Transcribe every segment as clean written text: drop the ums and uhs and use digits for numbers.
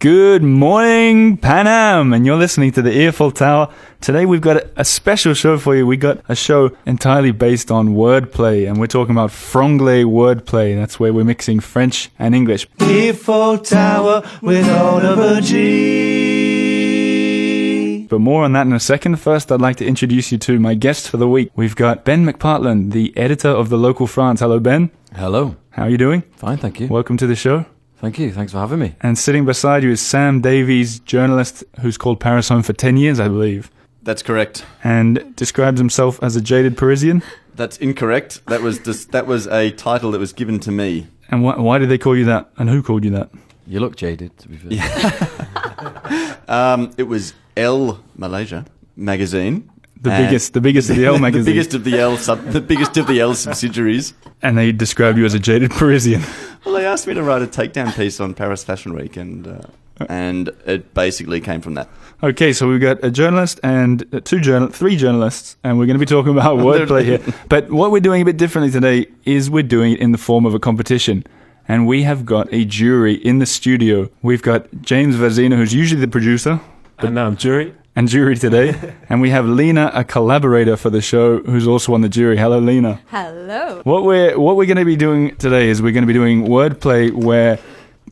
Good morning, Panam, and you're listening to the Earful Tower. Today we've got a special show for you. We got a show entirely based on wordplay, and we're talking about Franglais Wordplay. That's where we're mixing French and English. Earful Tower with Oliver G. But more on that in a second. First, I'd like to introduce you to my guest for the week. We've got Ben McPartland, the editor of the Local France. Hello, Ben. Hello. How are you doing? Fine, thank you. Welcome to the show. Thank you. Thanks for having me. And sitting beside you is Sam Davies, journalist who's called Paris home for 10 years, I believe. That's correct. And describes himself as a jaded Parisian. That's incorrect. That was a title that was given to me. And why did they call you that? And who called you that? You look jaded, to be fair. Yeah. It was Elle Malaysia magazine. The biggest of the Elle magazine. The biggest of the Elle subsidiaries. And they described you as a jaded Parisian. Well, they asked me to write a takedown piece on Paris Fashion Week, and it basically came from that. Okay, so we've got a journalist and three journalists, and we're going to be talking about wordplay here. But what we're doing a bit differently today is we're doing it in the form of a competition. And we have got a jury in the studio. We've got James Verzina, who's usually the producer. And now I'm jury. And jury today. And we have Lena, a collaborator for the show, who's also on the jury. Hello, Lena. Hello. What we're going to be doing today is we're going to be doing wordplay where...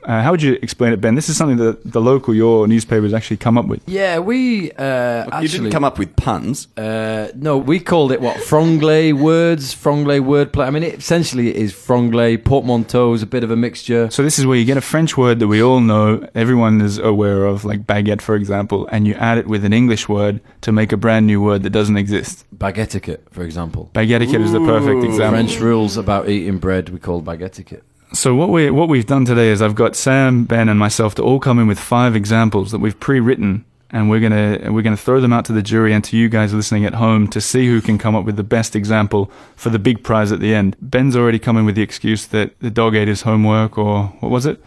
how would you explain it, Ben? This is something that the local, your newspaper, has actually come up with. Yeah, we actually... You didn't come up with puns. No, we called it, Franglais words, Franglais wordplay. I mean, essentially it is Franglais, portmanteaus, a bit of a mixture. So this is where you get a French word that we all know, everyone is aware of, like baguette, for example, and you add it with an English word to make a brand new word that doesn't exist. Baguettiquette, for example. Baguettiquette is the perfect example. French rules about eating bread we call baguettiquette. So what we've done today is I've got Sam, Ben, and myself to all come in with 5 examples that we've pre-written, and we're gonna throw them out to the jury and to you guys listening at home to see who can come up with the best example for the big prize at the end. Ben's already come in with the excuse that the dog ate his homework, or what was it?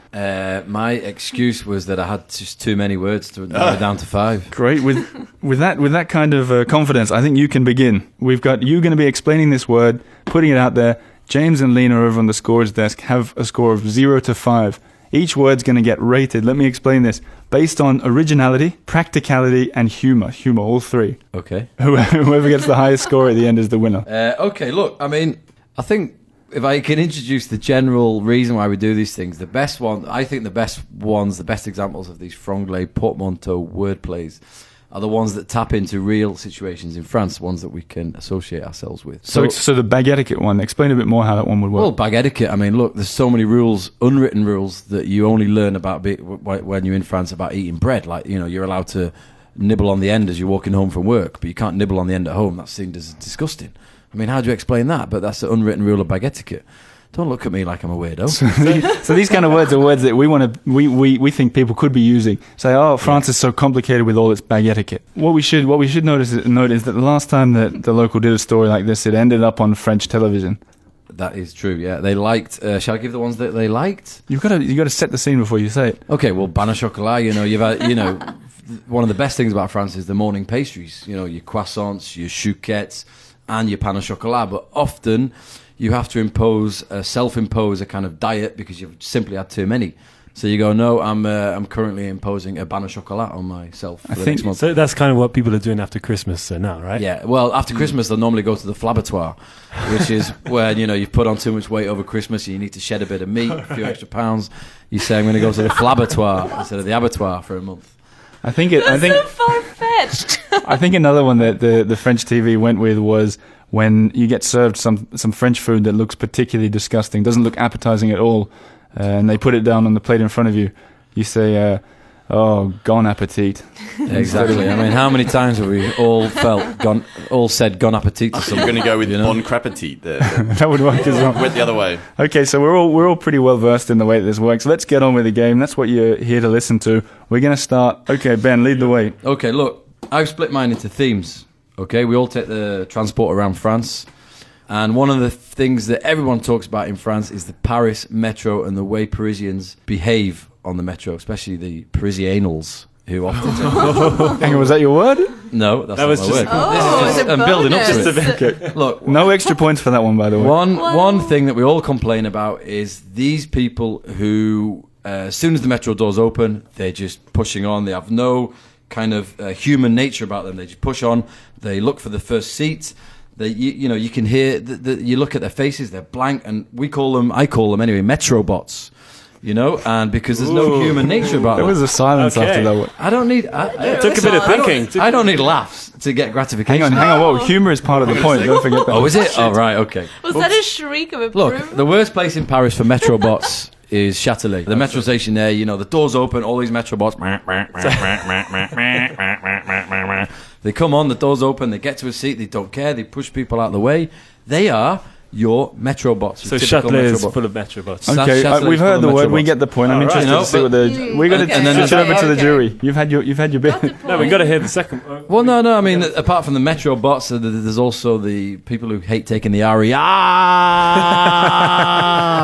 My excuse was that I had just too many words to narrow down to 5. Great. With that kind of confidence, I think you can begin. We've got you going to be explaining this word, putting it out there. James and Lena over on the scores desk have a score of 0 to 5. Each word's going to get rated, let me explain this, based on originality, practicality, and humour. Humour, all 3. Okay. Whoever gets the highest score at the end is the winner. Okay, look, I mean, I think if I can introduce the general reason why we do these things, the best examples of these Franglais portmanteau wordplays are the ones that tap into real situations in France, ones that we can associate ourselves with. So the Baguettiquette one, explain a bit more how that one would work. Well, Baguettiquette, I mean, look, there's so many rules, unwritten rules, that you only learn about when you're in France about eating bread. Like, you're allowed to nibble on the end as you're walking home from work, but you can't nibble on the end at home. That's seen as disgusting. I mean, how do you explain that? But that's the unwritten rule of Baguettiquette. Don't look at me like I'm a weirdo. So these kind of words are words that we think people could be using. Say, France is so complicated with all its baguettiquette. What we should note is that the last time that the local did a story like this, it ended up on French television. That is true. Yeah, they liked. Shall I give the ones that they liked? You got to set the scene before you say it. Okay. Well, pain au chocolat. You've had. One of the best things about France is the morning pastries. Your croissants, your chouquettes, and your pain au chocolat. But often you have to self-impose a kind of diet because you've simply had too many. So you go, no, I'm currently imposing a pain au chocolat on myself for the next month. So that's kind of what people are doing after Christmas now, right? Yeah, well, after Christmas, they'll normally go to the flabbertoir, which is where, you've put on too much weight over Christmas and you need to shed a bit of meat, a few extra pounds. You say, I'm going to go to the flabbertoir instead of the abattoir for a month. That's so far-fetched. I think another one that the French TV went with was when you get served some French food that looks particularly disgusting, doesn't look appetizing at all, and they put it down on the plate in front of you. You say, bon appetit. Exactly. I mean, how many times have we all said bon appetit to someone? I'm going to go with bon crappetit there. That would work as well. Went the other way. Okay, so we're all pretty well versed in the way that this works. Let's get on with the game. That's what you're here to listen to. We're going to start. Okay, Ben, lead the way. Okay, look, I've split mine into themes. Okay, we all take the transport around France. And one of the things that everyone talks about in France is the Paris metro and the way Parisians behave on the metro, especially the Parisianals, who often... Hang on, was that your word? No, that's not my word. I'm building up to it. Okay. Look, no extra points for that one, by the way. One thing that we all complain about is these people who as soon as the metro doors open, they're just pushing on. They have no kind of human nature about them. They just push on. They look for the first seat. You can hear. You look at their faces; they're blank, and I call them anyway, metro bots. And because there's no human nature about them. There was a silence after that one. I don't need. It took a bit of thinking. I don't need laughs to get gratification. Hang on. Whoa, humour is part of the point. Don't forget that. Oh, is it? Oh, right. Okay. Was that a shriek of approval? Look, the worst place in Paris for metro bots is Châtelet. The metro station there, the doors open, all these metro bots. They come on, the doors open, they get to a seat, they don't care, they push people out of the way. They are your metro bots. So Châtelet is full of metro bots. Okay, we've heard the word. We get the point. I'm interested to see what we're going to switch it over to the jury. You've had your bit. No, we got to hear the second. Well, no. I mean, apart from the metro bots, there's also the people who hate taking the RER,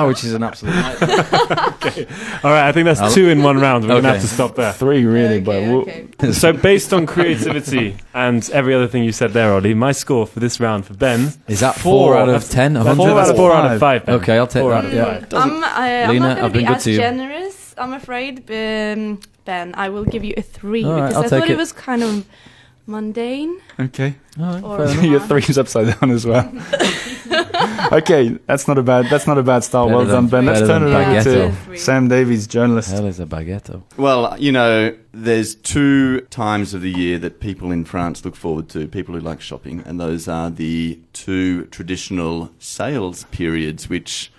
which is an absolute nightmare. Okay. All right, I think that's 2 in 1 round. We're going to have to stop there. 3 really, Okay. So based on creativity and every other thing you said there, Ollie, my score for this round for Ben is that 4 out of 10? 4 out of 5. Ben. Okay, I'll take 4 that. out of 5. I'm Lena, not I've going to been be good as to you. generous, I'm afraid. Ben, I will give you a 3 All right, because I'll I thought take it it. was kind of mundane. Okay. Or Your 3's upside down as well. Okay, that's not a bad start. Better Well done, Ben. Let's better turn it than over to Baguetto. Sam Davies, journalist. Hell is a baguetto. Well, there's 2 times of the year that people in France look forward to, people who like shopping, and those are the 2 traditional sales periods, which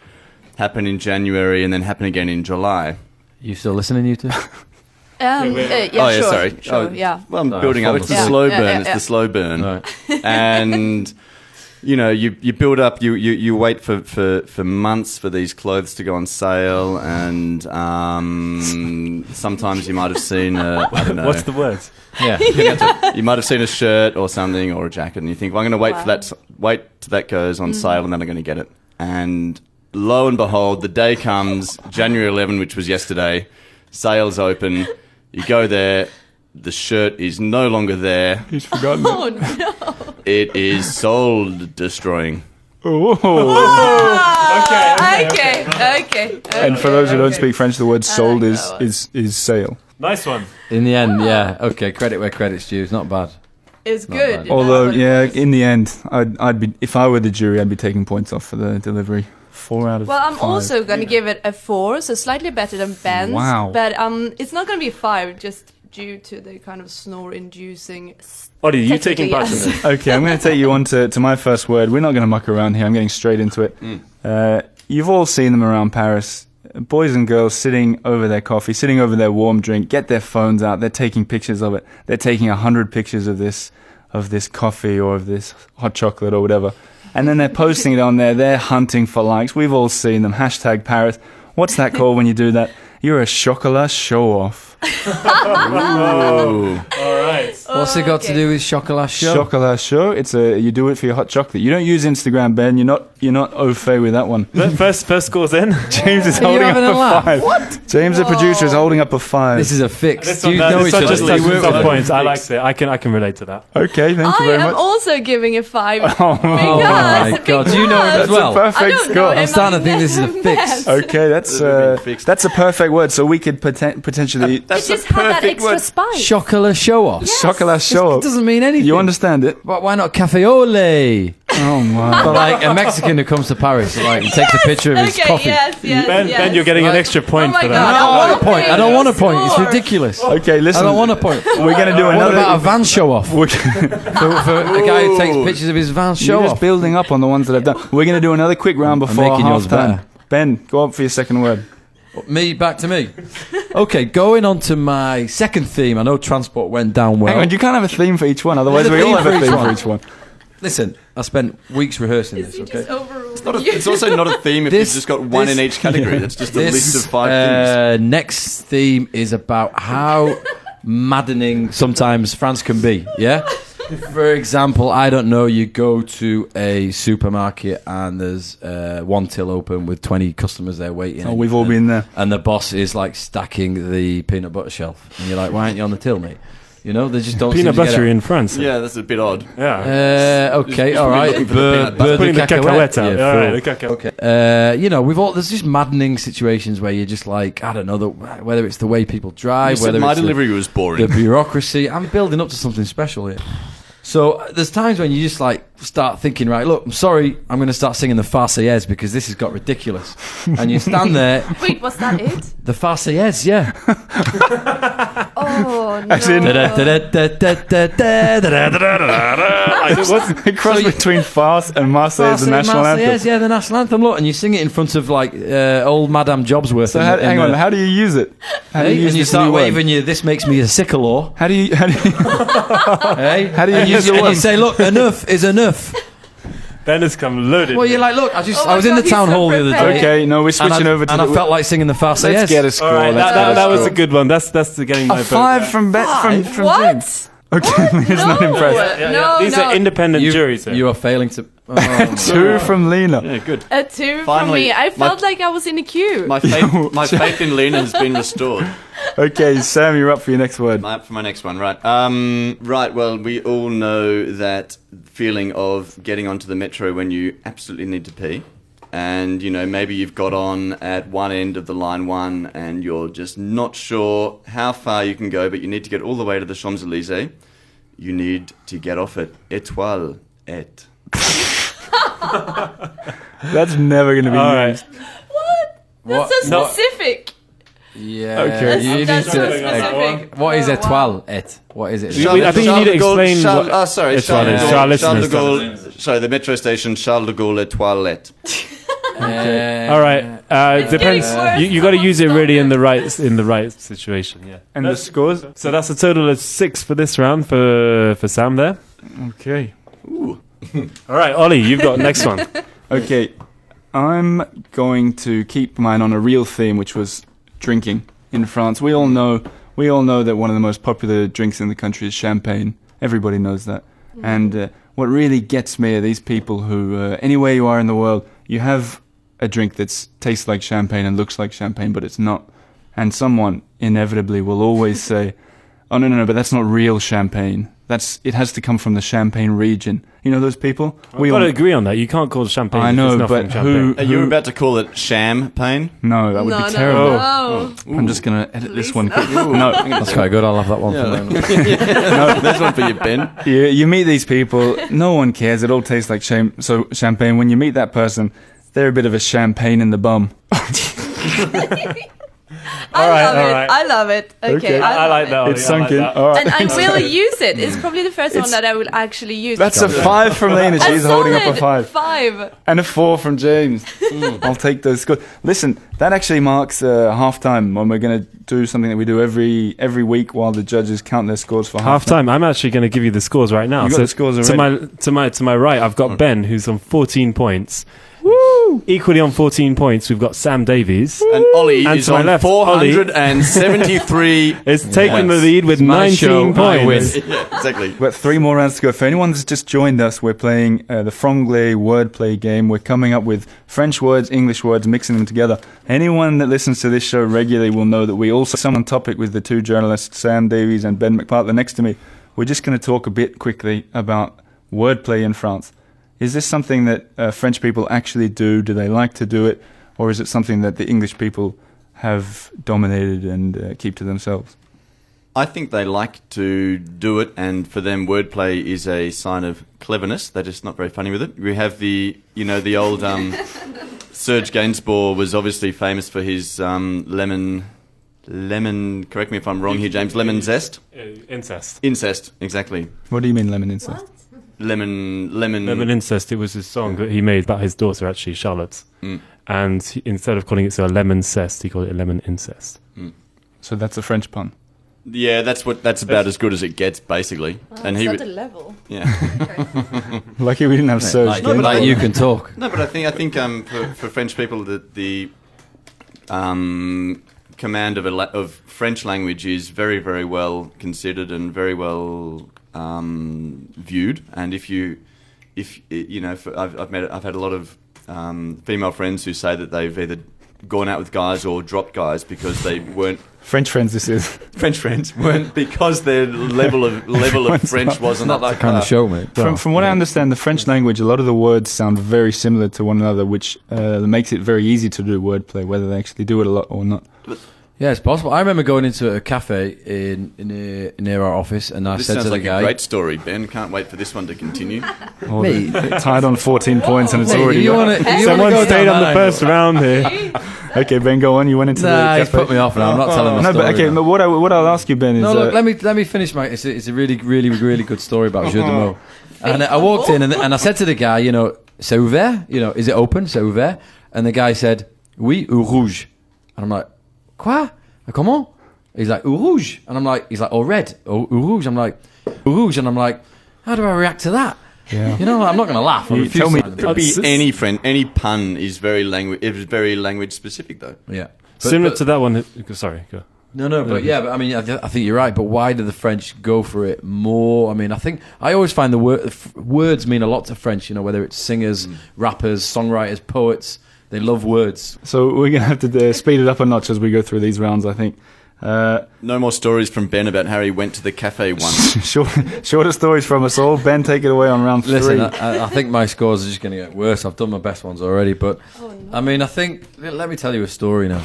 happen in January and then happen again in July. You still listening, you two? Yeah, sure. Sorry. Sure, yeah. Well, I'm No, building up. It's the Yeah. slow Yeah, burn. yeah, It's yeah. the slow burn. Right. And you build up. You wait for months for these clothes to go on sale, and sometimes you might have seen I don't know. What's the word? Yeah. You might have seen a shirt or something or a jacket, and you think, well, I'm going to wait for that. Wait till that goes on sale, and then I'm going to get it. And lo and behold, the day comes, January 11, which was yesterday. Sales open. You go there. The shirt is no longer there. He's forgotten. Oh, no. It is soul destroying. Okay. And for those who don't speak French, the word "sold" like that one. is sale. Nice one. In the end, yeah. Okay, credit where credit's due. It's not bad. It's Not good. bad. Although, That's what yeah, it was. in the end, I'd be, if I were the jury, I'd be taking points off for the delivery. 4 out of 5. Well, I'm also going to give it a 4, so slightly better than Ben's. Wow. But it's not going to be 5, just due to the kind of snore-inducing. Ollie, you taking part in Technically, this? Okay, I'm going to take you on to my first word. We're not going to muck around here. I'm getting straight into it. You've all seen them around Paris. Boys and girls sitting over their coffee, sitting over their warm drink, get their phones out. They're taking pictures of it. They're taking 100 pictures of this coffee or of this hot chocolate or whatever. And then they're posting it on there. They're hunting for likes. We've all seen them. Hashtag Paris. What's that called when you do that? You're a chocolat show-off. Ooh. All right. What's it got to do with chocolat show? Chocolat show. You do it for your hot chocolate. You don't use Instagram, Ben. You're not au fait with that one. First scores in. James is Are you holding up having a a laugh? 5. What? James, the producer, is holding up a 5. This is a fix. This Do you one, know this each one other? just Do you touches work some with points. I fix? liked it. I can relate to that. Okay, thank you I very am much. also giving a 5. Oh my God, do you know him as That's well? a perfect I don't know score. him. I'm starting to think this is a fix. Okay, that's a perfect word. So we could potentially It just had that extra spice. Chocolat show off. chocolat show. It doesn't mean anything. You understand it? But why not cafe ole? Oh my! But like a Mexican who comes to Paris, like he takes a picture of his Okay, coffee. yes. Ben, you're getting an extra point Oh my for God. that. I don't want a point. I don't want a point. It's Score. ridiculous. Okay, listen. I don't want a point. We're gonna do What another. about a van show off? We're For a guy who takes pictures of his van show You're just off. building up on the ones that I've done. We're gonna do another quick round I'm before making yours half time. better. Ben, go up for your second word. Me, back to me. Okay, going on to my second theme. I know transport went down well. Hang on, you can't have a theme for each one. Otherwise, There's a we all theme have a for each theme one. for each one. Listen, I spent weeks rehearsing Is this, he okay? just overruled you? It's also not a theme if This- you've just got one in this- each category. That's just a list of 5 things. Next theme is about how maddening sometimes France can be, yeah? For example, I don't know, you go to a supermarket and there's one till open with 20 customers there waiting. Oh, we've all been there. And the boss is like stacking the peanut butter shelf. And you're like, why aren't you on the till, mate? You know, they just don't Peanut seem to get butter it. in France. Yeah, that's a bit odd. Yeah. Okay, Just all right. looking for the peanut butter. Putting the cacahuète out. Yeah, All right, fool. the cacao. Okay. You know, there's just maddening situations where you're just like, I don't know, whether it's the way people drive, You said whether my it's delivery was the boring. bureaucracy. I'm building up to something special here. So there's times when you just like start thinking, right, look, I'm sorry, I'm going to start singing the Marseillaise because this has got ridiculous. And you stand there, Wait, was that it? the Marseillaise, yeah. Oh no. As in- It crossed between farce and Marseille, the national anthem. Yeah, the national anthem. Look, and you sing it in front of like old Madame Jobsworth. So hang on, how do you use it? How do you use and you this start new word? waving your "This makes me a sickle." How do you Hey, How do you and use the and one? you say, "Look, enough is enough." Ben has come loaded. Well, you're like, "Look, Oh I was my in the God, town he's so hall the other prepared. day." Okay, no, we're switching over to and I felt like singing the Marseillaise. Let's get a score. All right, let's get that was score. a good one. That's the getting my A vote. 5 from James. What? Okay, Lena's not No. impressed. No, These no. are independent juries. Here. You are failing to. Oh, 2 from Lena. Yeah, good. A 2 from Finally, me. I felt like I was in a queue. My faith in Lena has been restored. Okay, Sam, you're up for your next word. For my next one, right? Right. Well, we all know that feeling of getting onto the metro when you absolutely need to pee, and you know maybe you've got on at one end of the line 1, and you're just not sure how far you can go, but you need to get all the way to the Champs-Élysées. You need to get off at Étoile et. That's never going to be All right. used. That's so No. specific. yeah. Okay. You need That's so to. specific. What is Oh, étoile et? What is it? I think you need to explain what sorry, Étoile is. Charles To our de listeners. Gaulle. Sorry, the metro station Charles de Gaulle Étoile et. All right. It depends. getting worse. You got to use it really in the right situation. Yeah. And the scores? So that's a total of 6 for this round for Sam there. Okay. All right, Ollie, you've got next one. Okay, I'm going to keep mine on a real theme, which was drinking in France. We all know that one of the most popular drinks in the country is champagne. Everybody knows that. And what really gets me are these people who, anywhere you are in the world, you have a drink that tastes like champagne and looks like champagne, but it's not. And someone inevitably will always say, "Oh no, but that's not real champagne. It has to come from the Champagne region." You know those people? We've got to agree on that. You can't call champagne. I if know, it's not but from champagne. Are you about to call it champagne? No, that would no, be terrible. No. I'm just going to edit this Please one no. quick. No, That's quite good. I'll have that one for them. No, there's one for you, Ben. you meet these people, no one cares, it all tastes like champagne. When you meet that person, they're a bit of a champagne in the bum. I love all it. right. I love it. Okay, I like love that. it. It's sunk in. That. All right. And I will use it. It's probably the first one that I will actually use. That's a 5 from Lena. She's holding up a 5. 5. And a 4 from James. I'll take those scores. Listen, that actually marks half time when we're going to do something that we do every week while the judges count their scores for Half time. I'm actually going to give you the scores right now. You got the scores already? To my right, I've got Ben, who's on 14 points. Woo! Equally on 14 points, we've got Sam Davies. And Ollie And is to my on left, 473. It's taking the points. lead with my 19 show, I points. win. Yeah, exactly. We've got 3 more rounds to go. For anyone that's just joined us, we're playing the Franglais Wordplay game. We're coming up with French words, English words, mixing them together. Anyone that listens to this show regularly will know that we also come on topic with the 2 journalists, Sam Davies and Ben McPartler, next to me. We're just going to talk a bit quickly about wordplay in France. Is this something that French people actually do? Do they like to do it? Or is it something that the English people have dominated and keep to themselves? I think they like to do it, and for them, wordplay is a sign of cleverness. They're just not very funny with it. We have the old Serge Gainsbourg was obviously famous for his lemon. Correct me if I'm wrong here, James. Lemon zest. Incest. Incest, exactly. What do you mean lemon incest? What? Lemon Incest, it was his song that he made about his daughter, actually, Charlotte. And instead of calling it a lemon cest, he called it lemon incest. So that's a French pun. Yeah, that's about as good as it gets, basically. And It's he, at a level. yeah. Lucky we didn't have Serge. Like you can talk. No, but I think for French people the command of French language is very, very well considered and very well viewed. And if I've had a lot of female friends who say that they've either gone out with guys or dropped guys because they weren't French friends, this is. French friends weren't, because their level of French wasn't Not that up kind of par. show, mate. From what I understand, the French language, a lot of the words sound very similar to one another, which makes it very easy to do wordplay, whether they actually do it a lot or not. Yeah, it's possible. I remember going into a cafe near our office, and I This said sounds to the like guy, a great story, Ben. Can't wait for this one to continue. Oh, Mate. they're tied on 14 points and it's Mate, already... if you wanna go Someone down stayed on that the first round here. Okay, Ben, go on. You went into Nah, the he's cafe. put me off now. I'm not telling the No, story. but okay. now. But what I'll ask you, Ben, is No, look, let me finish my. It's a really, really, really good story about Jeu de mots. And I walked in and I said to the guy, c'est ouvert? Is it open? C'est ouvert? And the guy said, oui ou rouge? And I'm like, quoi? Comment? He's like, ou rouge? And I'm like, he's like, oh, red. Ou rouge? I'm like, ou rouge? And I'm like, how do I react to that? Yeah. I'm not going to laugh. You tell me- Could be any pun is very language specific though. Yeah. Similar to that one. Sorry, go. No, but I mean, I think you're right. But why do the French go for it more? I mean, I always find the words mean a lot to French. Whether it's singers, rappers, songwriters, poets, they love words. So we're gonna have to speed it up a notch as we go through these rounds, I think. No more stories from Ben about how he went to the cafe once. Shorter stories from us all. Ben, take it away on round 3. Listen, I think my scores are just going to get worse. I've done my best ones already, but I mean, let me tell you a story now.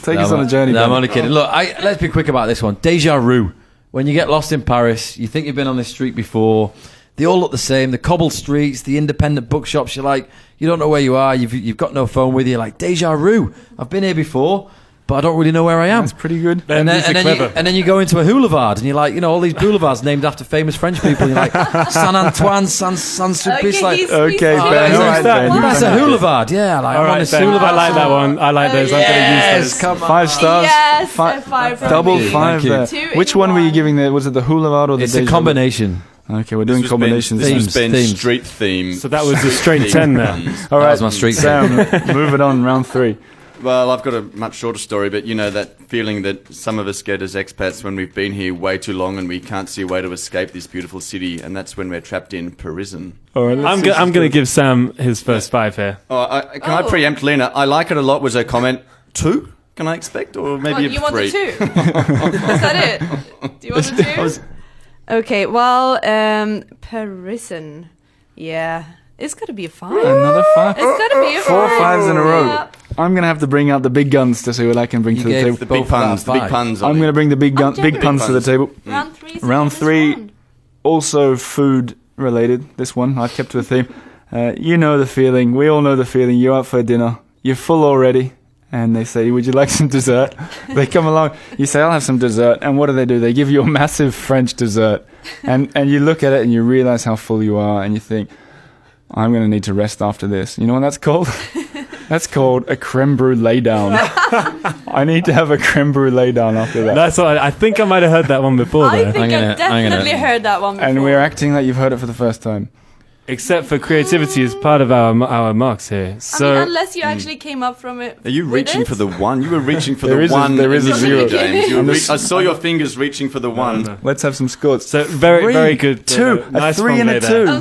Take us on a journey, No, Ben. I'm only kidding. Look, let's be quick about this one. Déjà vu. When you get lost in Paris, you think you've been on this street before. They all look the same. The cobbled streets, the independent bookshops. You're like, you don't know where you are. You've got no phone with you. You're like, déjà vu. I've been here before, but I don't really know where I am. That's pretty good. And then you go into a boulevard and you're like, all these boulevards named after famous French people. You're like, Saint Antoine, Saint Sulpice. Okay, Oh, Ben. that's All right, Ben. That's a boulevard, yeah. Like, All I'm on right, this Ben, boulevard. I like that one. I like those. I'm going to use those. Come on. 5 stars. Yes, Fi- 5 from double me. 5 Thank you. there. 2 Which in one were you one. giving there? Was it the boulevard or the It's a déjà vu? combination. Okay, we're doing combinations. This was Themes, Ben's themes. street theme. So that was a straight 10 there. All That right, was my street Sam, move it on, round 3. Well, I've got a much shorter story, but that feeling that some of us get as expats when we've been here way too long and we can't see a way to escape this beautiful city, and that's when we're trapped in Parisian. All right, I'm going to give Sam his first 5 here. Can I preempt Lena? I like it a lot was her comment. 2? Can I expect? Or maybe You a want 3? the 2? Is that it? Do you want the 2? Okay, well, Parisian. Yeah. It's got to be a 5. Another 5. It's got to be a 5. 4 5s in a row. Yeah. I'm going to have to bring out the big guns to see what I can bring You to the gave table. The Both big puns. The big about 5. puns. I'm going to bring the big generous. puns to the table. Round 3. is Round the 3, round. also food related. This one, I've kept to a theme. You know the feeling. We all know the feeling. You're out for dinner. You're full already. And they say, would you like some dessert? They come along. You say, I'll have some dessert. And what do? They give you a massive French dessert. And you look at it and you realize how full you are. And you think, I'm going to need to rest after this. You know what that's called? That's called a creme brulee down. I need to have a creme brulee down after that. That's what I think I might have heard that one before I there. think I've definitely heard that one before. And we're acting like you've heard it for the first time. Except for creativity is part of our marks here. So I mean, unless you actually came up from it. Are you with reaching it? for the 1? You were reaching for There the is a- 1. there is a initially, 0. James. You were I'm just- I saw your fingers reaching for the 1. no. Let's have some scores. So very, 3, very good. 2, Nice a 3 and a Franglais there. 2.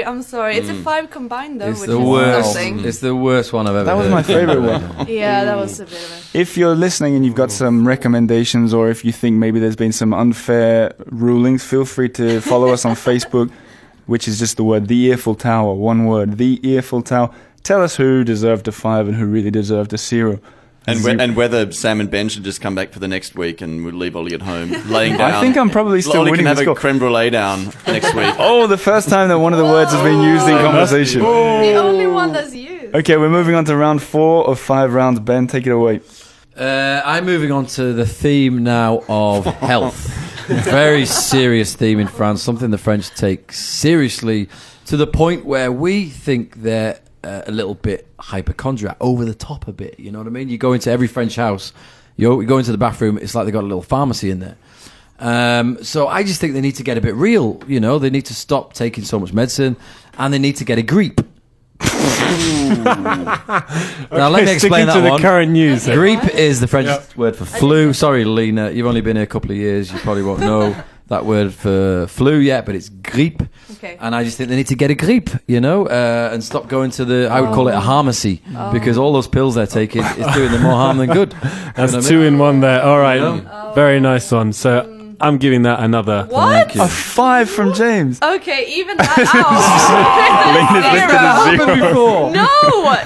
I'm sorry. It's a 5 combined though, It's which the is worst. something. It's the worst one I've ever That was heard. my favourite one. Yeah, that was a bit of If you're listening and you've got some recommendations, or if you think maybe there's been some unfair rulings, feel free to follow us on Facebook, which is just the word, the Eiffel Tower, one word, the Eiffel Tower. Tell us who deserved a 5 and who really deserved a 0. And whether Sam and Ben should just come back for the next week and we'll leave Ollie at home laying down. I think I'm probably still Ollie winning can the have a score. creme brulee down next week. Oh, the first time that one of the words has been used in conversation. The only one that's used. Okay, we're moving on to round 4 of 5 rounds. Ben, take it away. I'm moving on to the theme now of health. Very serious theme in France, something the French take seriously to the point where we think they're a little bit hypochondriac, over the top a bit, you know what I mean? You go into every French house, you go into the bathroom, it's like they've got a little pharmacy in there. So I just think they need to get a bit real, they need to stop taking so much medicine and they need to get a grippe. Now let me explain that to the one. current news. Grippe is the French word for flu. Sorry, Lena, you've only been here a couple of years. You probably won't know. that word for flu yet, but it's grippe. Okay. And I just think they need to get a grippe, and stop going to I would call it a pharmacy, because all those pills they're taking is doing them more harm than good. That's 2 in 1 there. All right. Very nice one. So I'm giving that another. What? A 5 from James. Okay, even that out. Before. No,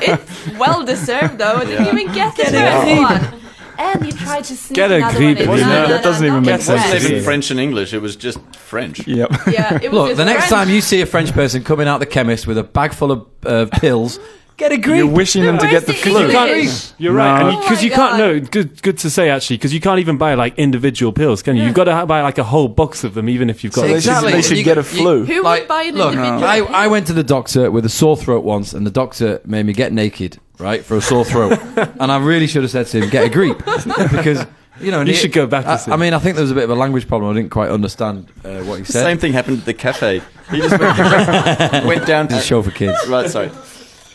it's well deserved though. I didn't even get the first one. And you tried to sneak Get a another grippe. one in. That doesn't even make It wasn't sense. even French and English. It was just French. Yep. Yeah, it was Look, just the next French. time you see a French person coming out the chemist with a bag full of pills, get a grippe. You're wishing them to Where's get the the flu. English? You're right, No. because Oh you my can't. God. No, good to say actually, because you can't even buy like individual pills, can you? You've got to buy like a whole box of them, even if you've got. So Exactly. they should You- get a you- flu. Who would buy an look, individual? I went to the doctor with a sore throat once, and the doctor made me get naked, right, for a sore throat. And I really should have said to him, get a grippe. Because, and You should go back to see. I mean, I think there was a bit of a language problem. I didn't quite understand what he said. Same thing happened at the cafe. He just went down It's a to show for kids. Right, sorry.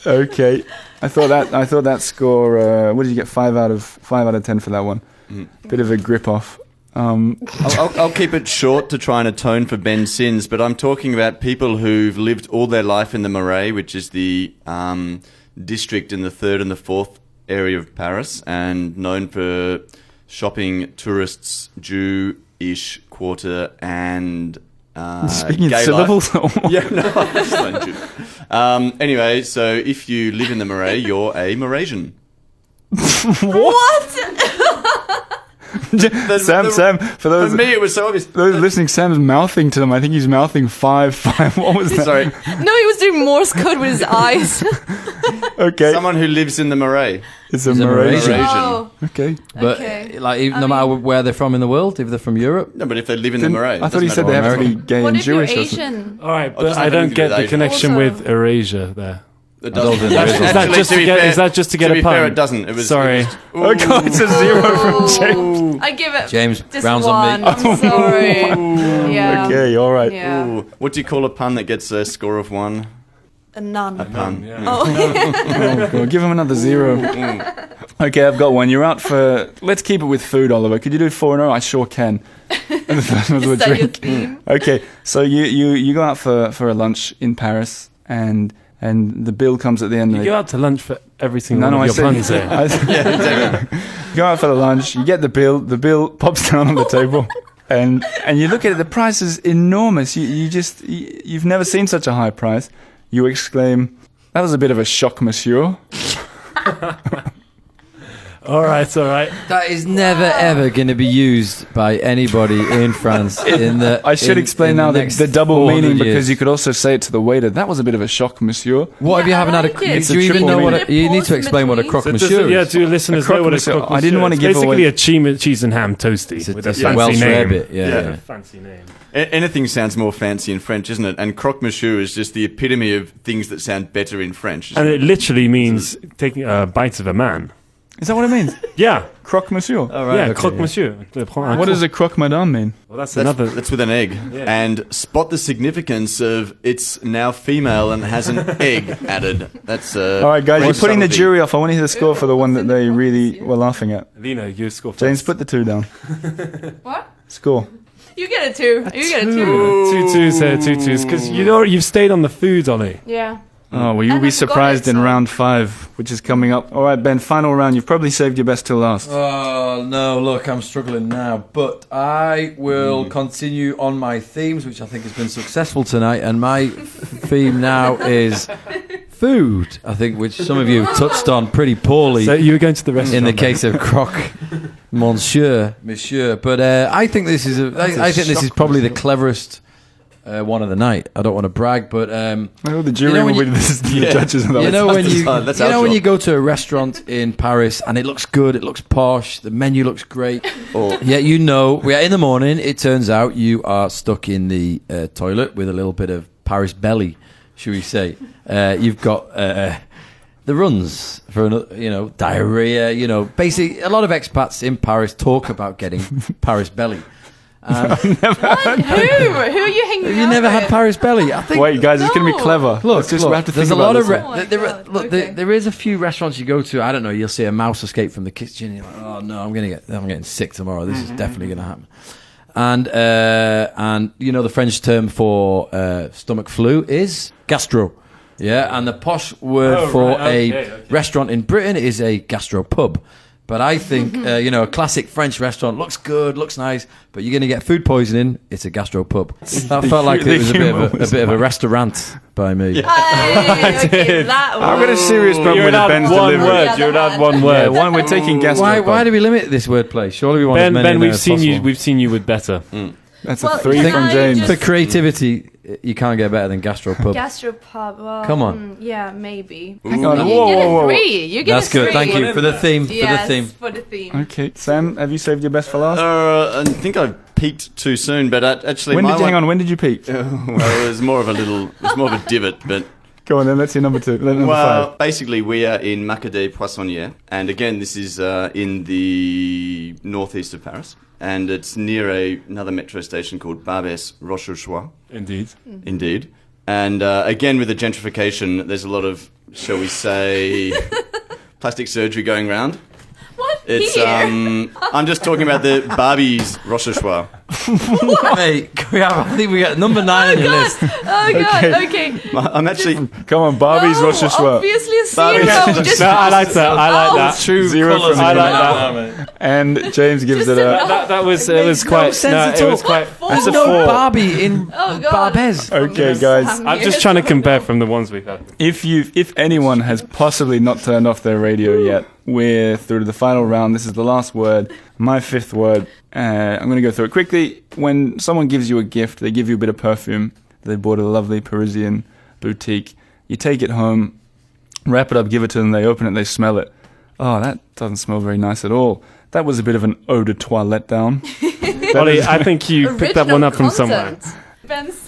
Okay. I thought that score. What did you get? 5 out of 10 for that one. Bit of a grip off. I'll keep it short to try and atone for Ben's sins, but I'm talking about people who've lived all their life in the Marais, which is the district in the 3rd and the 4th area of Paris, and known for shopping tourists, Jew-ish quarter, and Speaking in gay syllables. life. Yeah, no, I just learned Jew. Anyway, so if you live in the Marais, you're a Maurasian. What? Sam. For those For me, it was so obvious. those listening, Sam's mouthing to them. I think he's mouthing 5. What was that? Sorry, No, he was doing Morse code with his eyes. Okay. someone who lives in the Marais. It's a He's a Maurasian. Maurasian. Oh, Okay. But okay. no matter where they're from in the world, if they're from Europe, No, but if they live in the Marais, I thought he it said doesn't they matter have to where be gay What and if you're Jewish or something. Asian? All right, Or but just I nothing don't to do get with the Asian. connection Also- with Eurasia there. It doesn't. doesn't. Is that Actually, just to be get- fair- is that just to get a be pun? fair, it doesn't. It was. Sorry. it was- Oh God, it's a 0 from James. I give it James just rounds one. on me. I'm sorry. Yeah. Okay, all right. Yeah. Ooh. What do you call a pun that gets a score of 1? A nun. A pun. Yeah. Oh. Oh, God, give him another 0. Okay, I've got one. You're out for. Let's keep it with food, Oliver. Could you do 4 in a row? I sure can. And the first one's a Is that your drink. theme? Okay, so you go out for a lunch in Paris, and the bill comes at the end. You of go out to lunch for every single No, one I of your puns said. there. Yeah, exactly. You go out for the lunch. You get the bill. The bill pops down on the table, and you look at it. The price is enormous. You've never seen such a high price. You exclaim, "That was a bit of a shock, monsieur." All right. that is never ever going to be used by anybody in France. I should explain now the double meaning, because you could also say it to the waiter. That was a bit of a shock, monsieur. What if you Yeah, haven't I had a? like it. It's Do you a even triple know what? meaning. You need to explain what a So croque So monsieur yeah, is. do listeners croque know what a monsieur. croque I didn't monsieur want to is? give Basically away- a cheese and ham toasty with a It's a fancy Welsh name. rabbit. Yeah. Fancy name. Anything sounds more fancy in French, isn't it? And croque monsieur is just the epitome of things that sound better in French. And it literally means taking a bite of a man. Is that what it means? Yeah. Croque monsieur. All right. Yeah, okay, croque yeah. monsieur. What does a croque madame mean? Well, that's That's, another. that's with an egg. Yeah. And spot the significance of it's now female and has an egg added. That's All right, guys, French you're putting the subtlety. jury off. I want to hear the score for the one that they really were laughing at. Lena, you score first. James, put the 2 down. What? Score. You get a 2. You get a 2. 2-2s here, 2-2s. Because you've stayed on the food, Ollie. Yeah. Oh, well, you'll And be I've got surprised it, in so- round 5, which is coming up. All right, Ben, final round. You've probably saved your best till last. Oh no! Look, I'm struggling now, but I will continue on my themes, which I think has been successful tonight. And my theme now is food. I think, which some of you touched on pretty poorly. So you were going to the restaurant. in the then? case of croque monsieur. But I think this is I think this is probably the cleverest one of the night. I don't want to brag, but Well, the jury You know when will be you- the judges of that. you know when you That's you our know when job. you go to a restaurant in Paris and it looks good, it looks posh, the menu looks great. Or Yeah, you know, we are in the morning. It turns out you are stuck in the toilet with a little bit of Paris belly, should we say? You've got the runs for diarrhea. Basically, a lot of expats in Paris talk about getting Paris belly. What? Who? Who are you hanging out Have you never had with? Paris belly? I think. Wait, guys, it's going to be No. clever. Look, we have to there's think a lot about of this Oh my God, look. okay. There is a few restaurants you go to. I don't know. You'll see a mouse escape from the kitchen. You're like, oh no, I'm getting sick tomorrow. This is definitely going to happen. And you know the French term for stomach flu is gastro. Yeah, and the posh word for a restaurant in Britain is a gastropub. But I think, a classic French restaurant looks good, looks nice, but you're going to get food poisoning, it's a gastropub. That felt like it was a bit of a restaurant by me. Yeah. Okay, that I've got a serious problem with Ben's delivery. You would add one word. One, we're taking gastropub. Why do we limit this wordplay? Surely we want as many Ben, in there as possible. we've seen you with better. That's a 3 from James. For creativity, you can't get better than gastropub. Gastropub. Well, Come on. Yeah, maybe. Hang on. You get a 3. You get That's a 3. good. Thank you for the theme. Yes, for the theme. Okay, Sam, have you saved your best for last? I think I peaked too soon, but actually, When did you peak? Well, it was more of a divot, but. Go on then, let's see number 2. Number 5. Basically, we are in Macadais Poissonnière, and again, this is in the northeast of Paris, and it's near another metro station called Barbès Rochechouart. Indeed. And again, with the gentrification, there's a lot of, shall we say, plastic surgery going around. What? It's Here? I'm just talking about the Barbie's Rochechouart. Hey, I think we got number 9 on your list. Oh god, okay. I'm actually. Come on, Barbie's Rochechouart. Obviously a 0. Barbie's- Just No, I like that. I like that. True 0 colours. from I like James. that. And James gives Just it a... enough. That was It it was makes no quite sense at it all. was quite. That's a There's no 4. Barbie in Oh, God. Barbès. Okay, guys. I'm just trying to compare from the ones we've had. If anyone has possibly not turned off their radio yet, we're through to the final round. This is the last word, my 5th word. I'm going to go through it quickly. When someone gives you a gift, they give you a bit of perfume. They bought at a lovely Parisian boutique. You take it home, wrap it up, give it to them. They open it, they smell it. Oh, that doesn't smell very nice at all. That was a bit of an eau de toilette down. Ollie, I think you picked that one up from somewhere.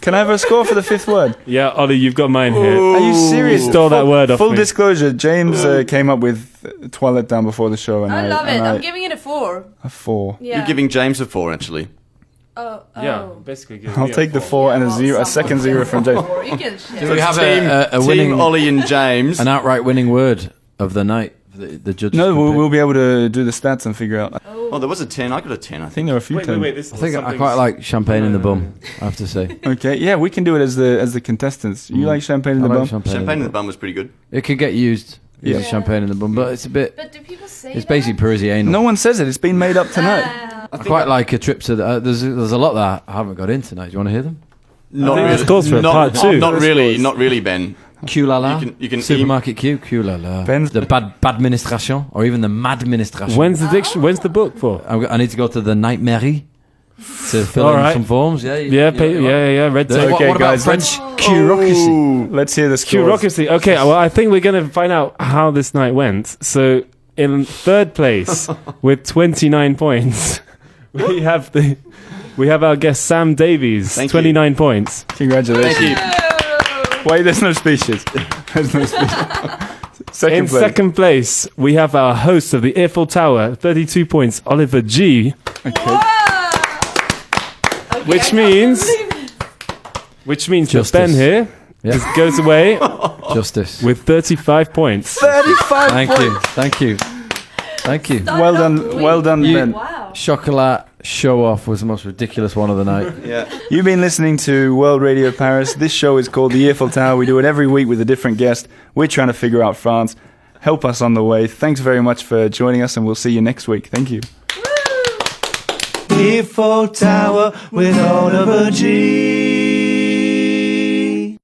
Can I have a score for the 5th word? Yeah, Ollie, you've got mine here. Are you serious? You stole that word off Full me. disclosure, James came up with toilet down before the show, and I love it. and I'm giving it a 4. a 4. Yeah. You're giving James a 4, actually. Oh. Yeah, basically. I'll take the 4 and a second 0 from James. You can share. Do we have a Team winning, Ollie and James. an outright winning word of the night? The judges. No, can pick? we'll be able to do the stats and figure out. Oh, there was a 10. I got a 10, I I think. think there are a few Wait, times. this I think I quite like champagne in the bum. I have to say. Okay, yeah, we can do it as the contestants. You like champagne in I the like bum? champagne Champagne in the bum was pretty good. It could get used. Yeah. Using champagne in the bum, but it's a bit. But do people say It's basically Parisian. No one says it. It's been made up tonight. I quite like a trip to. There's a lot that I haven't got in tonight. Do you want to hear them? Not think really. this calls for a part 2. Not really, Ben. Q la la. You can Supermarket Q la la. Ben's- The badministration, or even the madministration. When's When's the book for? I need to go to the Nightmare to fill All in right. some forms. Yeah, Yeah. Red tape. Okay, what about guys, French bureaucracy? Let's hear the scores. Bureaucracy. Okay, well, I think we're going to find out how this night went. So, in 3rd place with 29 points, we have our guest Sam Davies, Thank 29 points. Congratulations. Thank you. Wait, there's no speeches. There's no speeches. In second place, we have our host of the Eiffel Tower, 32 points, Oliver G. Okay. Which means that Justice. Ben here Yeah. goes away Justice. with 35 points. 35 Thank you. Well done, Ben. Wow. Chocolat show off was the most ridiculous one of the night. Yeah. You've been listening to World Radio Paris. This show is called The Eiffel Tower. We do it every week with a different guest. We're trying to figure out France. Help us on the way. Thanks very much for joining us, and we'll see you next week. Thank you. Eiffel Tower with Oliver G.